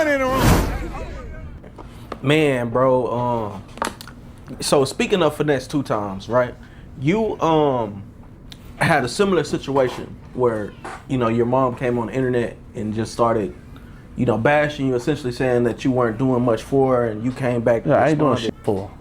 money in the room. Man, bro. So speaking of finesse 2 times, right? You had a similar situation where your mom came on the internet and just started bashing you, essentially saying that you weren't doing much for her, and you came back. Yeah, I ain't doing shit for her.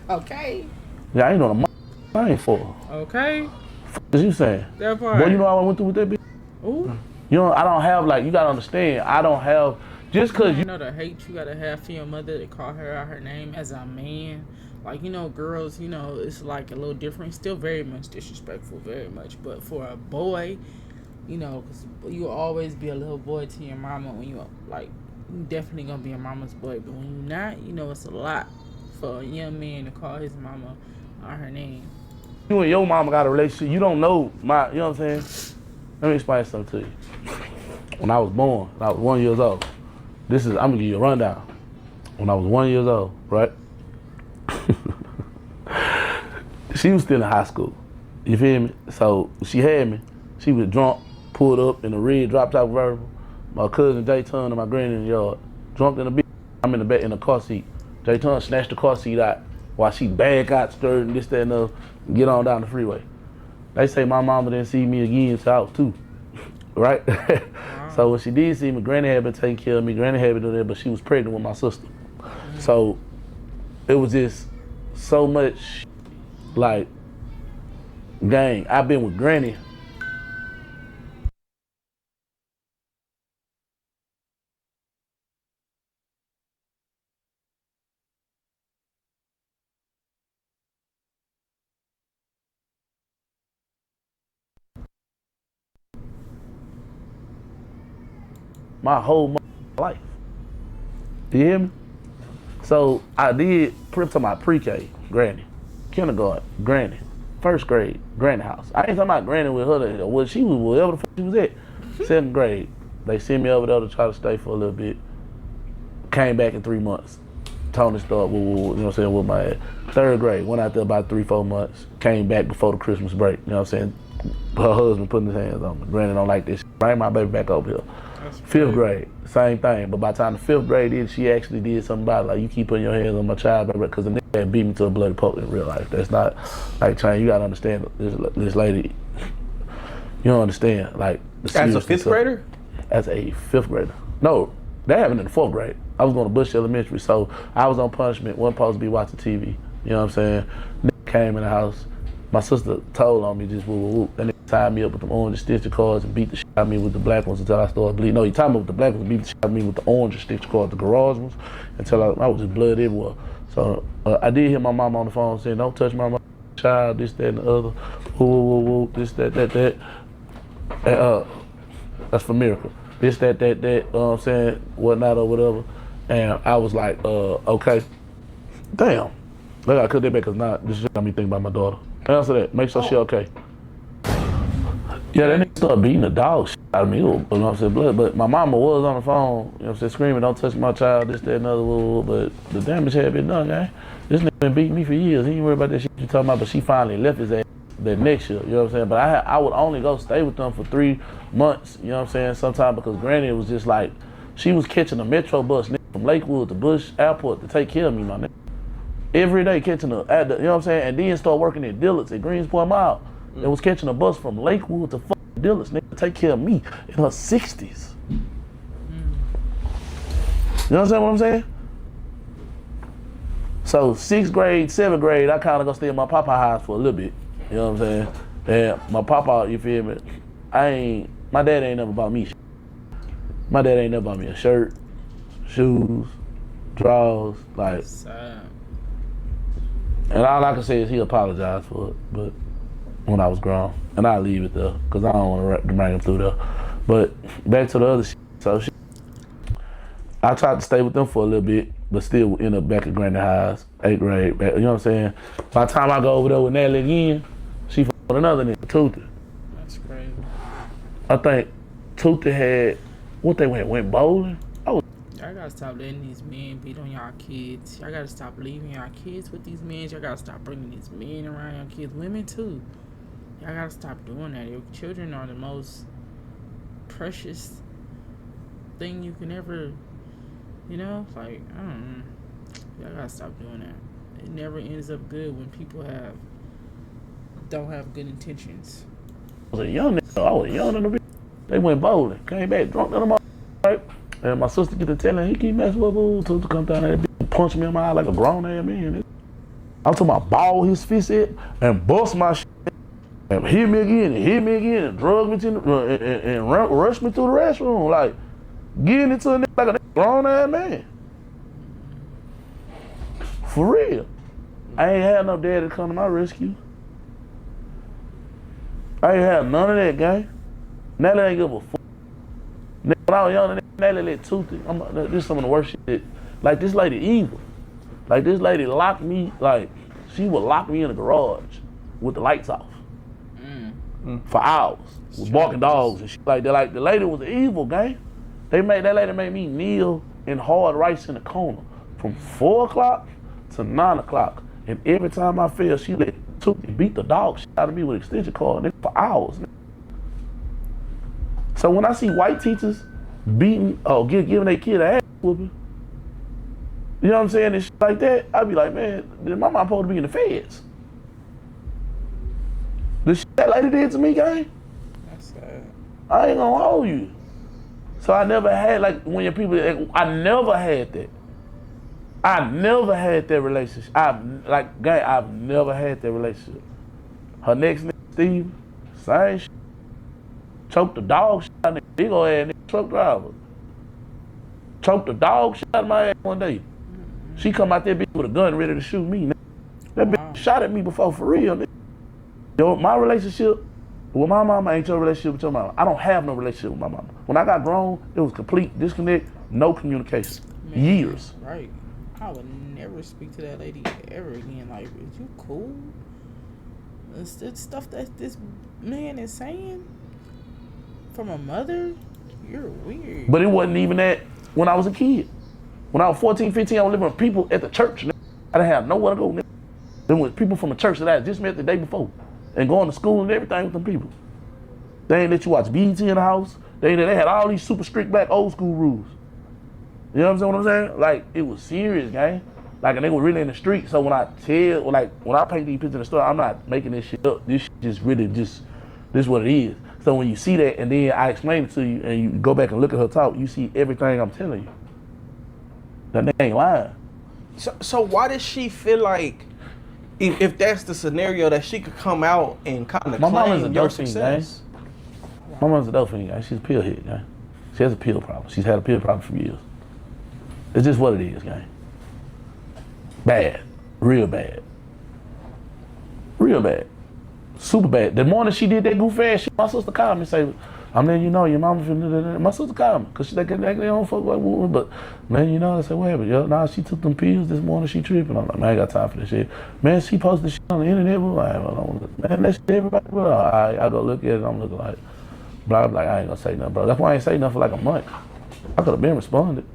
Okay. Yeah, I ain't doing a thing for her. Okay. What you saying? That part. Boy, you know what I went through with that bitch? Ooh. I don't have, like, you gotta understand, I don't have, just cause you know the hate you gotta have for your mother to call her out her name as a man. Like, girls, it's like a little different. Still very much disrespectful, very much. But for a boy, cause you'll always be a little boy to your mama when you definitely gonna be a mama's boy. But when you're not, it's a lot for a young man to call his mama out her name. You and your mama got a relationship. You don't know you know what I'm saying? Let me explain something to you. When I was born, I was 1 year old. I'm gonna give you a rundown. When I was 1 year old, right? She was still in high school. You feel me? So she had me. She was drunk, pulled up in a red drop top convertible. My cousin Sh0t and my granny in the yard. Drunk in the bitch. I'm in the back in the car seat. Sh0t snatched the car seat out while she bag got stirred and this, that, and other, and get on down the freeway. They say my mama didn't see me again until I was 2, right? Wow. So when she did see me, granny had been taking care of me. Granny had been doing that, but she was pregnant with my sister. Mm-hmm. So it was just so much, like, gang. I've been with granny. My whole life. You hear me? So I did to my pre-K, granny. Kindergarten, granny. First grade, granny house. I ain't talking about granny with her. Well, she was wherever the fuck she was at. 7th grade, they sent me over there to try to stay for a little bit. Came back in 3 months. Tony started, with my ass. 3rd grade, went out there about 3-4 months. Came back before the Christmas break. You know what I'm saying? Her husband putting his hands on me. Granny don't like this. Bring my baby back over here. 5th grade, same thing. But by the time the 5th grade she actually did something about it. Like, you keep putting your hands on my child, because the nigga had beat me to a bloody pulp in real life. That's not, like, China, you gotta understand this lady, you don't understand, like, the as a 5th grader? As a 5th grader. No, that happened in the 4th grade. I was going to Bush Elementary, so I was on punishment, wasn't supposed to be watching TV. You know what I'm saying? Nigga came in the house. My sister told on me just whoop. That nigga tied me up with the orange stitcher cards and beat the shit out of me with the black ones until I started bleeding. No, he tied me with the black ones and beat the shit out of me with the orange stitcher cards, the garage ones, until I was just blood everywhere. So I did hear my mom on the phone saying, "Don't touch my child, this, that, and the other. Woo, this, that. And, that's for Miracle. This, that, you know what I'm saying, whatnot or whatever." And I was like, okay. Damn. Look, I cut that back because now this shit got me thinking about my daughter. Answer that. Make sure she okay. Yeah, that nigga started beating the dog shit out of me. You know what I'm saying? Blood. But my mama was on the phone, you know what I'm saying, screaming, "Don't touch my child, this, that, and other." But the damage had been done, gang. This nigga been beating me for years. He ain't worried about that shit you talking about, but she finally left his ass that next year, you know what I'm saying? But I would only go stay with them for 3 months, you know what I'm saying, sometime, because granny was just like, she was catching a metro bus nigga, from Lakewood to Bush Airport to take care of me, my nigga. Every day catching you know what I'm saying, and then start working at Dillard's at Greensport Mile. And was catching a bus from Lakewood to fucking Dillard's, nigga, to take care of me in her 60s. You understand what I'm saying? So 6th grade, 7th grade, I kind of go stay at my papa house for a little bit. You know what I'm saying? And my papa, you feel me? My dad ain't never bought me shit. My dad ain't never bought me a shirt, shoes, drawers, like. And all I can say is he apologized for it, but when I was grown. And I'll leave it there, because I don't want to bring him through there. But back to the other shit. So I tried to stay with them for a little bit, but still end up back at Granny house, 8th grade. Back, you know what I'm saying? By the time I go over there with Natalie again, she f***ed with another nigga, Sh0t. That's crazy. I think Sh0t had, what they went bowling? Y'all gotta stop letting these men beat on y'all kids. Y'all gotta stop leaving y'all kids with these men. Y'all gotta stop bringing these men around y'all kids. Women too. Y'all gotta stop doing that. Your children are the most precious thing you can ever, you know, like, I don't know. Y'all gotta stop doing that. It never ends up good when people don't have good intentions. I was a young nigga. I was young in the bitch. They went bowling, came back drunk in the morning, right? And my sister get to telling, he keep messing with me, to come down there, punch me in my eye like a grown ass man. I'm talking about ball his fist at and bust my shit and hit me again and drug me to and rush me to the restroom, like getting into a nigga like a grown ass man. For real. I ain't had no dad to come to my rescue. I ain't had none of that, gang. Nelly ain't give a fuck. When I was young, Nelly let Sh0t. This is some of the worst shit. Like, this lady evil. Like, this lady locked me, like, she would lock me in the garage with the lights off for hours with barking dogs and shit like that. Like, the lady was evil, gang. That lady made me kneel in hard rice in the corner from 4 o'clock to 9 o'clock. And every time I fell, she let Sh0t beat the dog shit out of me with extension cord for hours. So when I see white teachers beating or giving their kid an ass whooping, you know what I'm saying, and shit like that, I be like, man, my mom supposed to be in the feds. The shit that lady did to me, gang, That's sad. I ain't gonna hold you. So I never had, like, when your people, I never had that. I never had that relationship. I've never had that relationship. Her next nigga, Steve, same shit. Choked the dog shit out of nigga, big old ass nigga truck driver. Choked the dog shit out of my ass one day. She come out there bitch with a gun ready to shoot me. That bitch shot at me before, for real, nigga. Yo, my relationship with my mama ain't your relationship with your mama. I don't have no relationship with my mama. When I got grown, it was complete disconnect, no communication. Man, years. Right. I would never speak to that lady ever again. Like, is you cool? It's stuff that this man is saying from a mother? You're weird. But it wasn't even that when I was a kid. When I was 14, 15, I was living with people at the church. Nigga. I didn't have nowhere to go. Nigga. There was people from a church that I had just met the day before and going to school and everything with them people. They ain't let you watch BET in the house. They had all these super strict back old school rules. You know what I'm saying? Like, it was serious, gang. Like, and they were really in the street. So when I paint these pictures in the store, I'm not making this shit up. This shit just really this is what it is. So when you see that and then I explain it to you and you go back and look at her talk, you see everything I'm telling you. That nigga ain't lying. So why does she feel like, if that's the scenario, that she could come out and kind of claim your success? My mom's a dope fiend, gang. She's a pill head, gang. She has a pill problem. She's had a pill problem for years. It's just what it is, gang. Bad. Real bad. Real bad. Super bad. The morning she did that goof ass shit, my sister called me and said, I'm letting you know your mama finna. My sister called me, cause they don't fuck with women, but man, you know, I said, what happened? Yo, nah, she took them pills this morning, she tripping. I'm like, man, I ain't got time for this shit. Man, she posted shit on the internet, man, that shit everybody, bro. I go look at it, I'm looking like, bro, I'm like, I ain't gonna say nothing, bro. That's why I ain't say nothing for like a month. I could have been responded.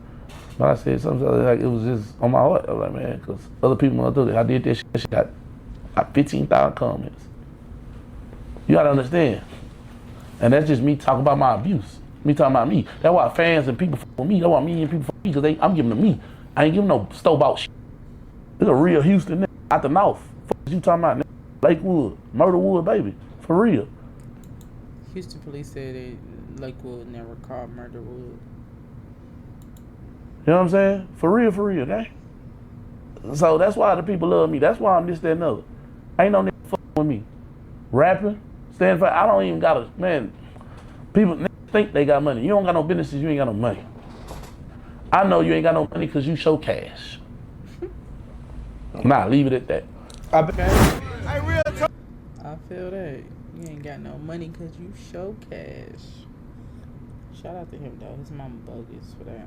But I said something like, it was just on my heart. I was like, man, cause other people want to do it. I did this shit, got 15,000 comments. You gotta understand. And that's just me talking about my abuse. Me talking about me. That's why fans and people for me. That's why me and people for me, because I'm giving them me. I ain't giving no store-bought shit. This a real Houston nigga out the north. Fuck you talking about, nigga. Lakewood, Murderwood, baby. For real. Houston police said Lakewood never called Murderwood. You know what I'm saying? For real, okay? So that's why the people love me. That's why I'm this, that, and other. Ain't no nigga fucking with me. Rapping, standing for, I don't even gotta, man, people think they got money. You don't got no business if you ain't got no money. I know you ain't got no money because you show cash. Nah, leave it at that. I feel that. You ain't got no money because you show cash. Shout out to him, though. His mama bogus for that.